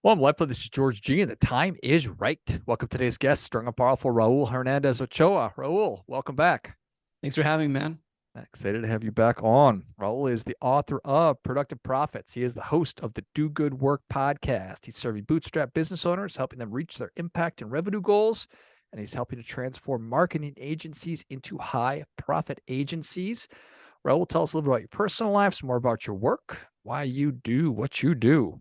Well, I'm LifeBlood. This is George G, and the time is right. Welcome to today's guest, strong and powerful Raul Hernandez Ochoa. Raul, welcome back. Thanks for having me, man. Excited to have you back on. Raul is the author of Productive Profits. He is the host of the Do Good Work podcast. He's serving bootstrap business owners, helping them reach their impact and revenue goals, and he's helping to transform marketing agencies into high profit agencies. Raul, tell us a little bit about your personal life, some more about your work, why you do what you do.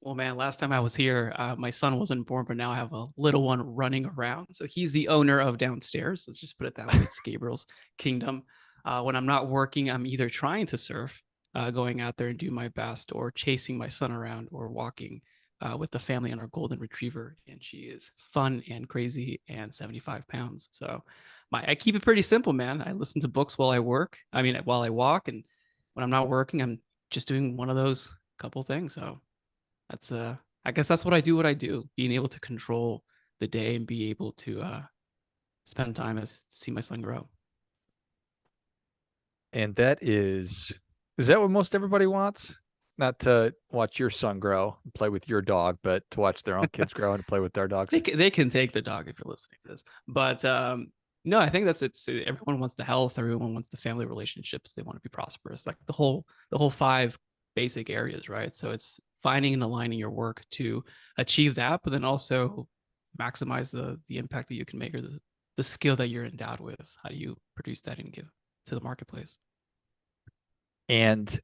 Well, man, last time I was here, my son wasn't born, but now I have a little one running around. So he's the owner of downstairs. Let's just put it that way. It's Gabriel's kingdom. When I'm not working, I'm either trying to surf, going out there and do my best, or chasing my son around, or walking with the family on our golden retriever. And she is fun and crazy and 75 pounds. So I keep it pretty simple, man. I listen to books while I work. While I walk. And when I'm not working, I'm just doing one of those couple things. So that's I guess that's what I do, being able to control the day and be able to spend time as see my son grow. And is that what most everybody wants? Not to watch your son grow and play with your dog, but to watch their own kids grow and play with their dogs. They can take the dog if you're listening to this, but no, I think it's everyone wants the health, everyone wants the family relationships, they want to be prosperous, like the whole five basic areas, right? So it's finding and aligning your work to achieve that, but then also maximize the impact that you can make, or the skill that you're endowed with. How do you produce that and give to the marketplace? And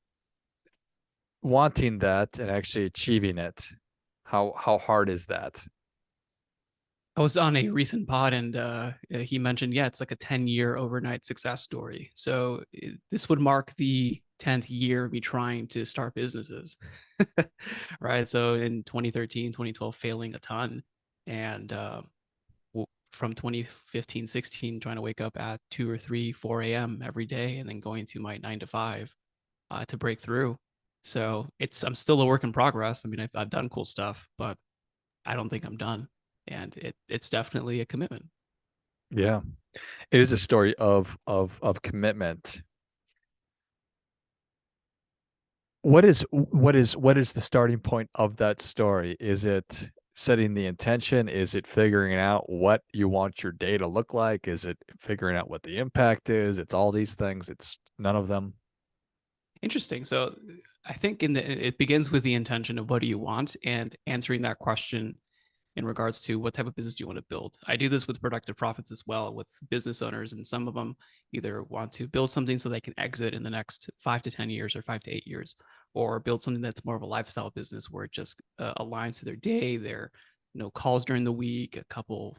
wanting that and actually achieving it, how hard is that? I was on a recent pod, and he mentioned, yeah, it's like a 10-year overnight success story. So this would mark the 10th year of me trying to start businesses, right? So in 2013, 2012, failing a ton. And from 2015, 16, trying to wake up at 2 or 3, 4 a.m. every day, and then going to my 9 to 5 to break through. So I'm still a work in progress. I mean, I've done cool stuff, but I don't think I'm done. And it's definitely a commitment. Yeah. It is a story of commitment. What is the starting point of that story? Is it setting the intention? Is it figuring out what you want your day to look like? Is it figuring out what the impact is? It's all these things. It's none of them. Interesting. So I think it begins with the intention of what do you want, and answering that question in regards to what type of business do you want to build. I do this with productive profits as well with business owners, and some of them either want to build something so they can exit in the next 5 to 10 years or 5 to 8 years, or build something that's more of a lifestyle business where it just aligns to their day, their calls during the week, a couple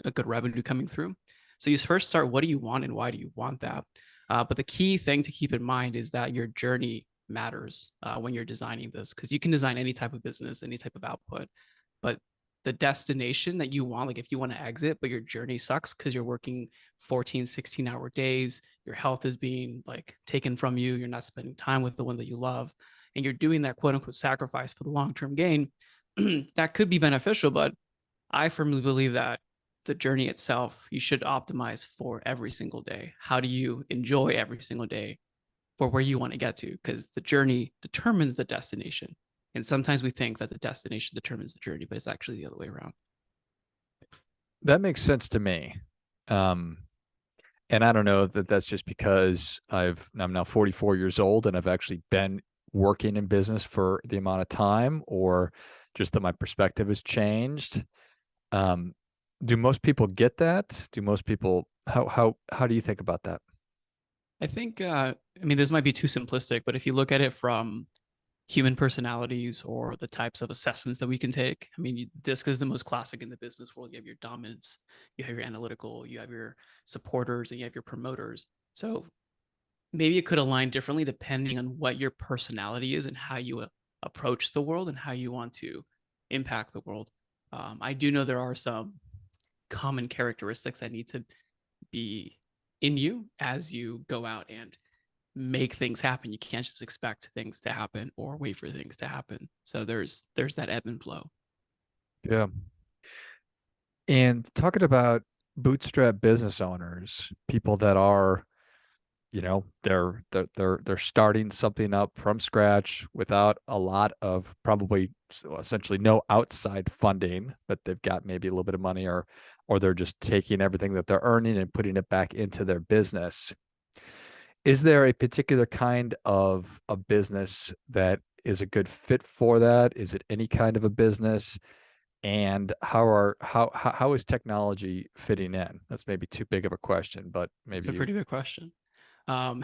a good revenue coming through. So you first start, what do you want and why do you want that? But the key thing to keep in mind is that your journey matters when you're designing this, because you can design any type of business, any type of output, but the destination that you want, like if you want to exit, but your journey sucks because you're working 14, 16-hour days, your health is being like taken from you, you're not spending time with the one that you love, and you're doing that quote unquote sacrifice for the long-term gain, that could be beneficial. But I firmly believe that the journey itself, you should optimize for every single day. How do you enjoy every single day for where you want to get to? Because the journey determines the destination. And sometimes we think that the destination determines the journey, but it's actually the other way around. That makes sense to me. Um, and I don't know that that's just because I'm now 44 years old and I've actually been working in business for the amount of time, or just that my perspective has changed. Um, do most people get that? Do most people how do you think about that? I think, I mean, this might be too simplistic, but if you look at it from human personalities or the types of assessments that we can take, I mean, DISC is the most classic in the business world. You have your dominance, you have your analytical, you have your supporters, and you have your promoters. So maybe it could align differently depending on what your personality is and how you approach the world and how you want to impact the world. I do know there are some common characteristics that need to be in you as you go out and make things happen. You can't just expect things to happen or wait for things to happen. So there's that ebb and flow. Yeah. And talking about bootstrap business owners, people that are they're starting something up from scratch without a lot of, probably essentially no outside funding, but they've got maybe a little bit of money, or they're just taking everything that they're earning and putting it back into their business. Is there a particular kind of a business that is a good fit for that? Is it any kind of a business? And how is technology fitting in? That's maybe too big of a question, but It's maybe a you. pretty good question. Um,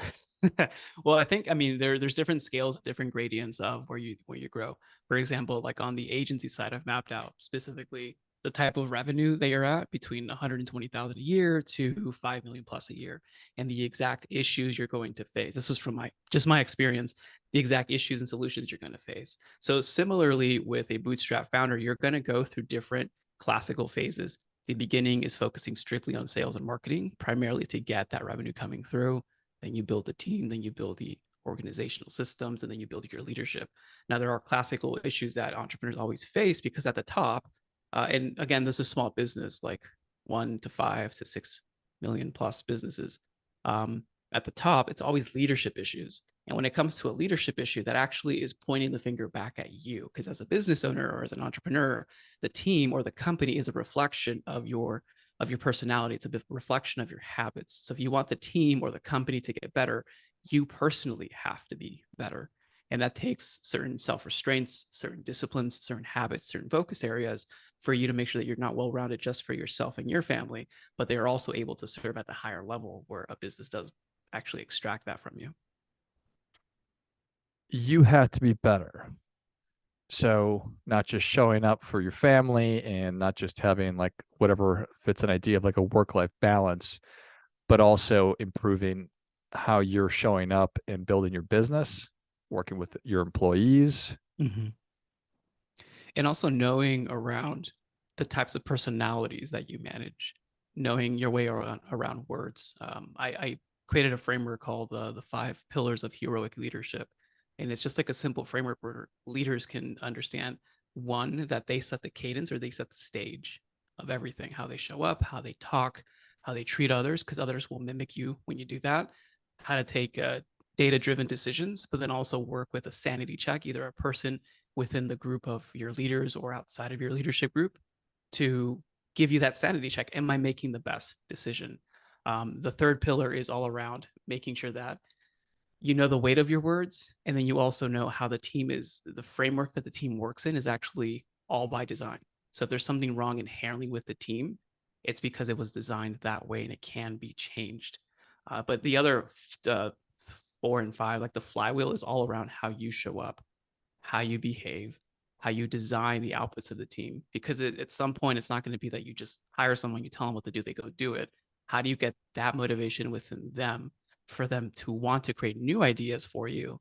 well, I think, I mean, there's different scales, different gradients of where you grow. For example, like on the agency side, I've mapped out specifically the type of revenue they are at between 120,000 a year to 5 million plus a year, and the exact issues you're going to face. This is from my experience, the exact issues and solutions you're going to face. So similarly, with a bootstrap founder, you're going to go through different classical phases. The beginning is focusing strictly on sales and marketing, primarily to get that revenue coming through. Then you build the team, then you build the organizational systems, and then you build your leadership. Now, there are classical issues that entrepreneurs always face because at the top, and again, this is small business, like 1 to 5 to 6 million plus businesses. At the top, it's always leadership issues. And when it comes to a leadership issue, that actually is pointing the finger back at you. Because as a business owner or as an entrepreneur, the team or the company is a reflection of your personality. It's a reflection of your habits. So if you want the team or the company to get better, you personally have to be better. And that takes certain self-restraints, certain disciplines, certain habits, certain focus areas for you to make sure that you're not well-rounded just for yourself and your family, but they are also able to serve at the higher level where a business does actually extract that from you. You have to be better. So not just showing up for your family and not just having like whatever fits an idea of like a work-life balance, but also improving how you're showing up and building your business, working with your employees. Mm-hmm. And also knowing around the types of personalities that you manage, knowing your way around words. I created a framework called the 5 pillars of heroic leadership. And it's just like a simple framework where leaders can understand, one, that they set the cadence or they set the stage of everything, how they show up, how they talk, how they treat others, because others will mimic you when you do that, how to take data-driven decisions, but then also work with a sanity check, either a person within the group of your leaders or outside of your leadership group, to give you that sanity check. Am I making the best decision? The third pillar is all around making sure that you know the weight of your words, and then you also know how the framework that the team works in is actually all by design. So if there's something wrong inherently with the team, it's because it was designed that way and it can be changed. But the other 4 and 5, like the flywheel, is all around how you show up, how you behave, how you design the outputs of the team. Because at some point, it's not going to be that you just hire someone, you tell them what to do, they go do it. How do you get that motivation within them for them to want to create new ideas for you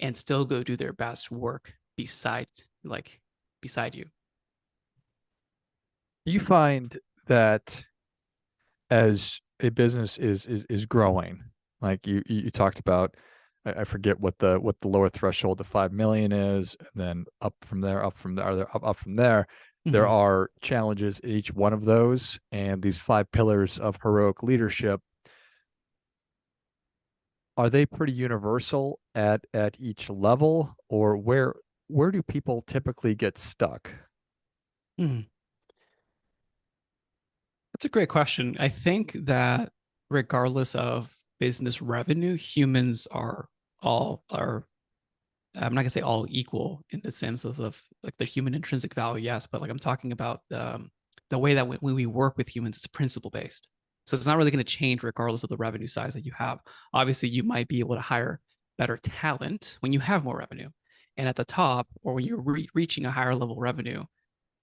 and still go do their best work beside you? You find that as a business is growing, like you talked about, I forget what the lower threshold of 5 million is, and then up from there, up from there. There Mm-hmm. are challenges in each one of those, and these 5 pillars of heroic leadership, are they pretty universal at each level, or where do people typically get stuck? Mm-hmm. That's a great question. I think that regardless of business revenue, humans are I'm not gonna say all equal in the sense of like the human intrinsic value, yes, but like I'm talking about the way that when we work with humans, it's principle based. So it's not really going to change regardless of the revenue size that you have. Obviously, you might be able to hire better talent when you have more revenue, and at the top or when you're reaching a higher level revenue,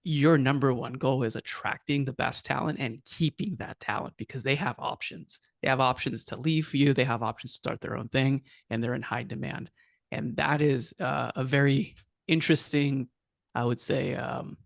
your number one goal is attracting the best talent and keeping that talent because they have options. They have options to leave for you. They have options to start their own thing, and they're in high demand. And that is a very interesting, I would say, an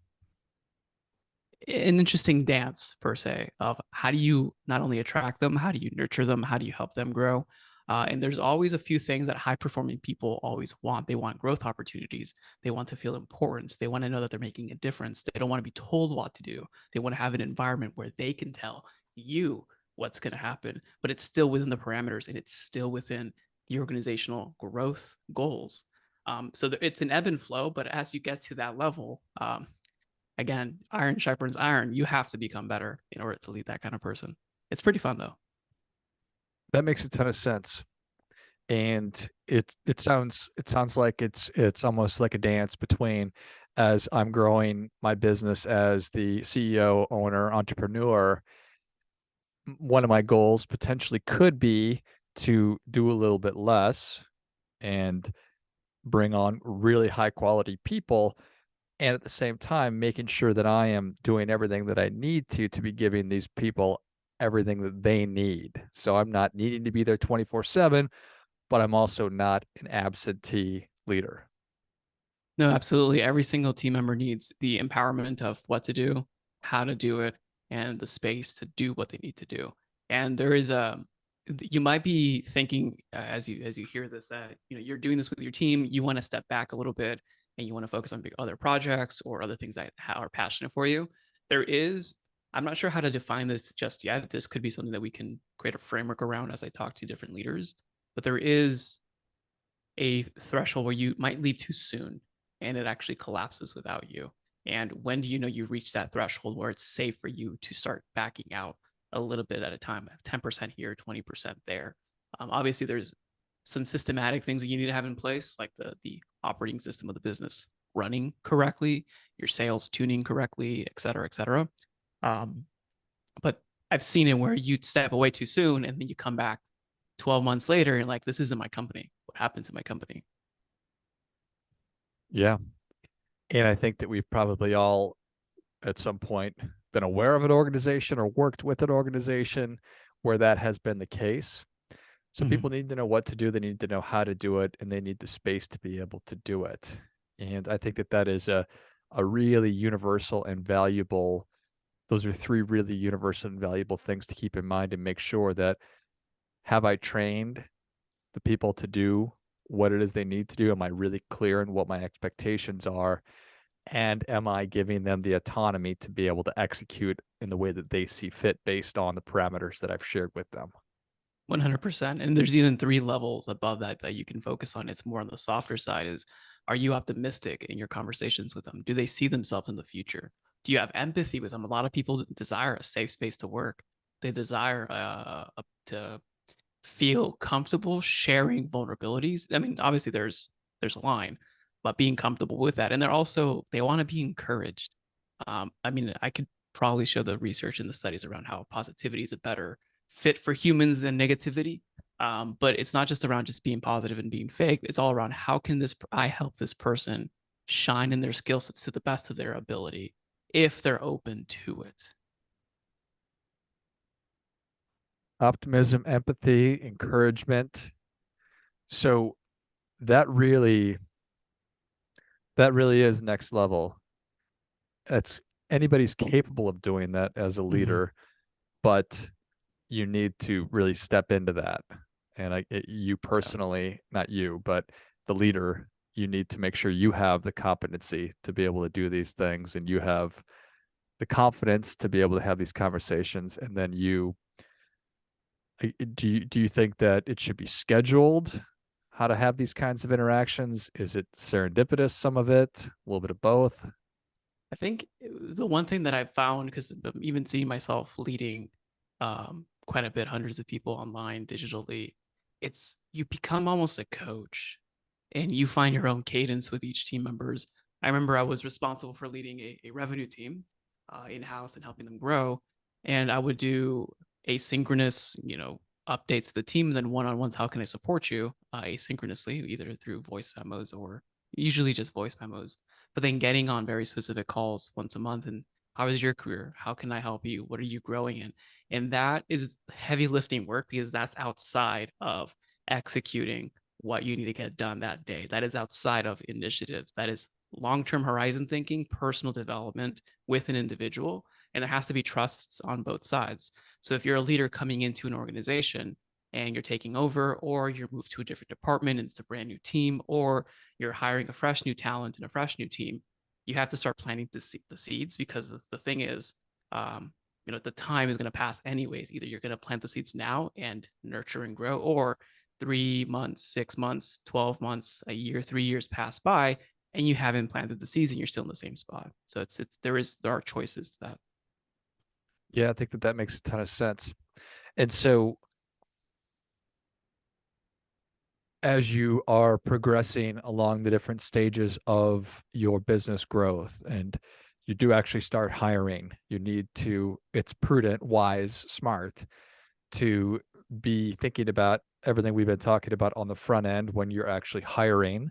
interesting dance per se of how do you not only attract them, how do you nurture them, how do you help them grow. And there's always a few things that high performing people always want. They want growth opportunities. They want to feel important. They want to know that they're making a difference. They don't want to be told what to do. They want to have an environment where they can tell you what's going to happen, but it's still within the parameters and it's still within the organizational growth goals. So it's an ebb and flow, but as you get to that level, again, iron sharpens iron. You have to become better in order to lead that kind of person. It's pretty fun though. That makes a ton of sense. And it sounds like it's almost like a dance between, as I'm growing my business as the CEO, owner, entrepreneur, one of my goals potentially could be to do a little bit less and bring on really high quality people, and at the same time making sure that I am doing everything that I need to be giving these people everything that they need. So I'm not needing to be there 24/7, but I'm also not an absentee leader. No, absolutely. Every single team member needs the empowerment of what to do, how to do it, and the space to do what they need to do. And there is you might be thinking as you hear this that you're doing this with your team, you want to step back a little bit and you want to focus on big other projects or other things that are passionate for you. There is, I'm not sure how to define this just yet. This could be something that we can create a framework around as I talk to different leaders, but there is a threshold where you might leave too soon and it actually collapses without you. And when do you know you've reached that threshold where it's safe for you to start backing out a little bit at a time, 10% here, 20% there? Obviously, there's some systematic things that you need to have in place, like the operating system of the business running correctly, your sales tuning correctly, et cetera, et cetera. But I've seen it where you step away too soon and then you come back 12 months later and like, this isn't my company. What happened to my company? Yeah. And I think that we've probably all at some point been aware of an organization or worked with an organization where that has been the case. So Mm-hmm. people need to know what to do, they need to know how to do it, and they need the space to be able to do it. And I think that that is a really universal and valuable, those are three really universal and valuable things to keep in mind and make sure that, have I trained the people to do what it is they need to do? Am I really clear in what my expectations are? And am I giving them the autonomy to be able to execute in the way that they see fit based on the parameters that I've shared with them? 100%. And there's even three levels above that that you can focus on. It's more on the softer side is, are you optimistic in your conversations with them? Do they see themselves in the future? Do you have empathy with them? A lot of people desire a safe space to work. They desire to feel comfortable sharing vulnerabilities. I mean, obviously there's a line, but being comfortable with that. And they want to be encouraged. I mean, I could probably show the research and the studies around how positivity is a better fit for humans than negativity. But it's not just around just being positive and being fake. It's all around how can I help this person shine in their skill sets to the best of their ability if they're open to it. Optimism, empathy, encouragement. So that really is next level. It's anybody's capable of doing that as a Mm-hmm. leader, but you need to really step into that. And you Yeah. personally, not you, but the leader, you need to make sure you have the competency to be able to do these things and you have the confidence to be able to have these conversations. And then do you think that it should be scheduled? How to have these kinds of interactions? Is it serendipitous, some of it, a little bit of both? I think the one thing that I've found, because I'm even seeing myself leading quite a bit, hundreds of people online, digitally, it's you become almost a coach and you find your own cadence with each team members. I remember I was responsible for leading a revenue team in-house and helping them grow. And I would do asynchronous, updates to the team, and then one-on-ones, how can I support you asynchronously, either through voice memos or usually just voice memos, but then getting on very specific calls once a month and how is your career? How can I help you? What are you growing in? And that is heavy lifting work because that's outside of executing what you need to get done that day. That is outside of initiatives. That is long-term horizon thinking, personal development with an individual. And there has to be trusts on both sides. So if you're a leader coming into an organization and you're taking over, or you're moved to a different department and it's a brand new team, or you're hiring a fresh new talent and a fresh new team, you have to start planting the seeds because the thing is, um, the time is going to pass anyways. Either you're going to plant the seeds now and nurture and grow, or 3 months, 6 months, 12 months, a year, 3 years pass by and you haven't planted the seeds and you're still in the same spot. So there are choices to that. Yeah, I think that makes a ton of sense. And so as you are progressing along the different stages of your business growth and you do actually start hiring, you need to, it's prudent, wise, smart to be thinking about everything we've been talking about on the front end when you're actually hiring,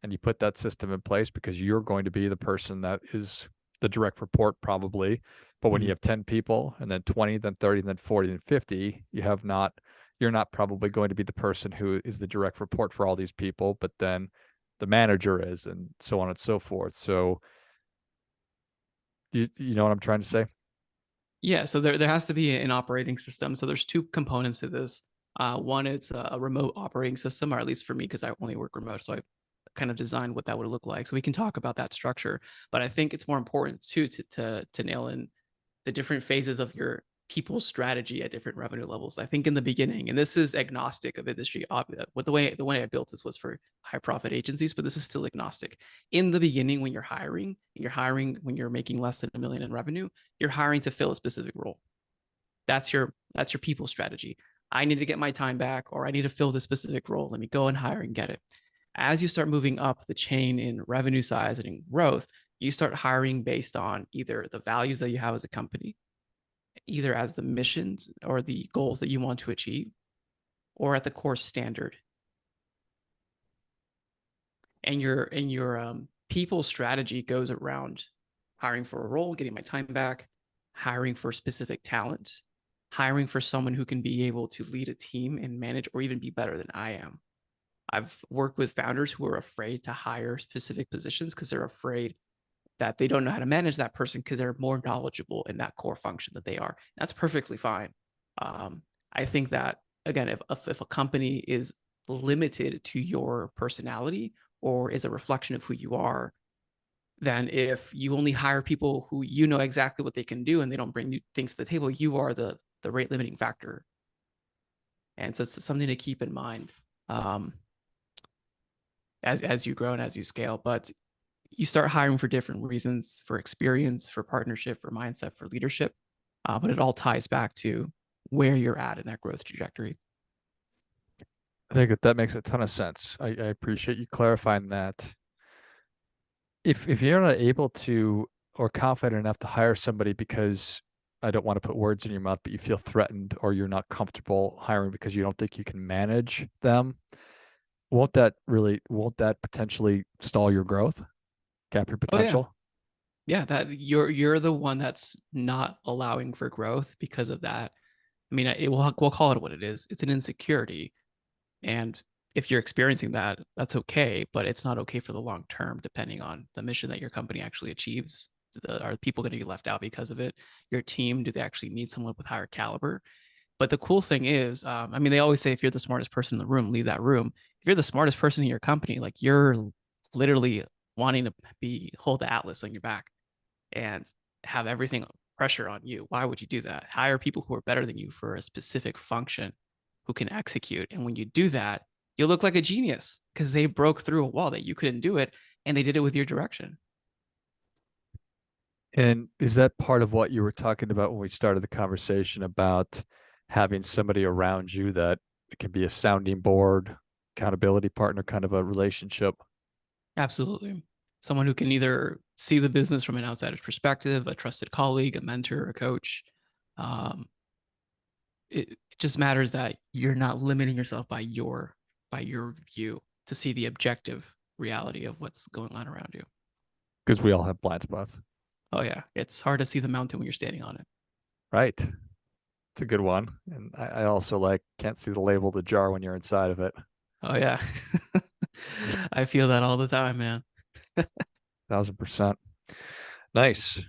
and you put that system in place because you're going to be the person that is the direct report probably. But when you have 10 people and then 20, then 30, then 40, then 50, you're not probably going to be the person who is the direct report for all these people, but then the manager is, and so on and so forth. So you know what I'm trying to say? Yeah, so there has to be an operating system. So there's two components to this. One, it's a remote operating system, or at least for me, because I only work remote. So I kind of designed what that would look like. So we can talk about that structure. But I think it's more important too to nail in the different phases of your people strategy at different revenue levels. I think in the beginning, and this is agnostic of industry, with the way I built this was for high profit agencies, but this is still agnostic. In the beginning, when you're hiring, when you're making less than $1 million in revenue, you're hiring to fill a specific role. That's your people strategy. I need to get my time back, or I need to fill this specific role. Let me go and hire and get it. As you start moving up the chain in revenue size and in growth, you start hiring based on either the values that you have as a company, either as the missions or the goals that you want to achieve, or at the core standard. And your people strategy goes around hiring for a role, getting my time back, hiring for specific talent, hiring for someone who can be able to lead a team and manage or even be better than I am. I've worked with founders who are afraid to hire specific positions because they're afraid that they don't know how to manage that person because they're more knowledgeable in that core function that they are. That's perfectly fine. I think that, again, if a company is limited to your personality or is a reflection of who you are, then if you only hire people who you know exactly what they can do and they don't bring new things to the table, you are the rate limiting factor. And so it's something to keep in mind as you grow and as you scale. But you start hiring for different reasons, for experience, for partnership, for mindset, for leadership. But it all ties back to where you're at in that growth trajectory. I think that makes a ton of sense. I appreciate you clarifying that. If you're not able to or confident enough to hire somebody because I don't want to put words in your mouth, but you feel threatened or you're not comfortable hiring because you don't think you can manage them, won't that potentially stall your growth, cap your Oh yeah, potential? yeah. That you're the one that's not allowing for growth because of that. I mean, we'll call it what it is. It's an insecurity, and if you're experiencing that, that's okay, but it's not okay for the long term, depending on the mission that your company actually achieves. Are people going to be left out because of it? Your team, do they actually need someone with higher caliber? But the cool thing is, I mean, they always say if you're the smartest person in the room, leave that room. If you're the smartest person in your company, like you're literally wanting to hold the atlas on your back and have everything pressure on you. Why would you do that? Hire people who are better than you for a specific function who can execute. And when you do that, you look like a genius because they broke through a wall that you couldn't do it and they did it with your direction. And is that part of what you were talking about when we started the conversation about having somebody around you that can be a sounding board, accountability partner kind of a relationship? Absolutely. Someone who can either see the business from an outsider's perspective, a trusted colleague, a mentor, a coach. Um, it just matters that you're not limiting yourself by your view to see the objective reality of what's going on around you. Because we all have blind spots. Oh yeah, it's hard to see the mountain when you're standing on it. Right. It's a good one. And I also like can't see the label of the jar when you're inside of it. Oh yeah. I feel that all the time, man. 1000%. Nice.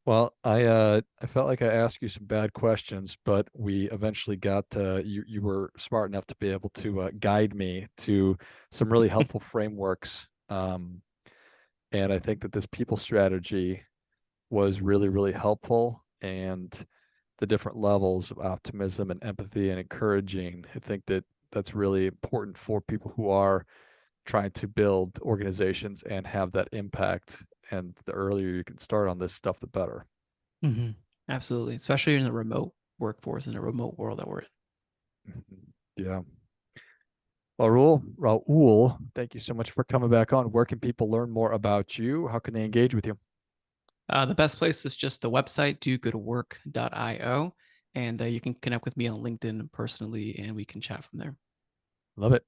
Well, I felt like I asked you some bad questions, but we eventually got you were smart enough to be able to guide me to some really helpful frameworks. And I think that this people strategy was really, really helpful. and the different levels of optimism and empathy and encouraging. I think that that's really important for people who are trying to build organizations and have that impact. And the earlier you can start on this stuff, the better. Mm-hmm. Absolutely, especially in the remote workforce, in the remote world that we're in. Yeah. Well, Raul, thank you so much for coming back on. Where can people learn more about you? How can they engage with you? The best place is just the website, dogoodwork.io. And you can connect with me on LinkedIn personally, and we can chat from there. Love it.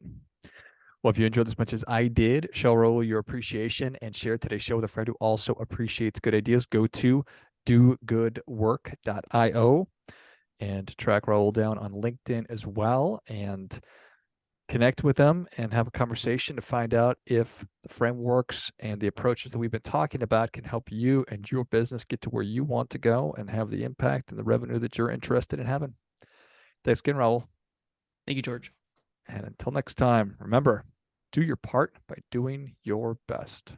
Well, if you enjoyed as much as I did, show Raul your appreciation and share today's show with a friend who also appreciates good ideas. Go to dogoodwork.io and track Raul down on LinkedIn as well, and connect with them and have a conversation to find out if the frameworks and the approaches that we've been talking about can help you and your business get to where you want to go and have the impact and the revenue that you're interested in having. Thanks again, Raul. Thank you, George. And until next time, remember, do your part by doing your best.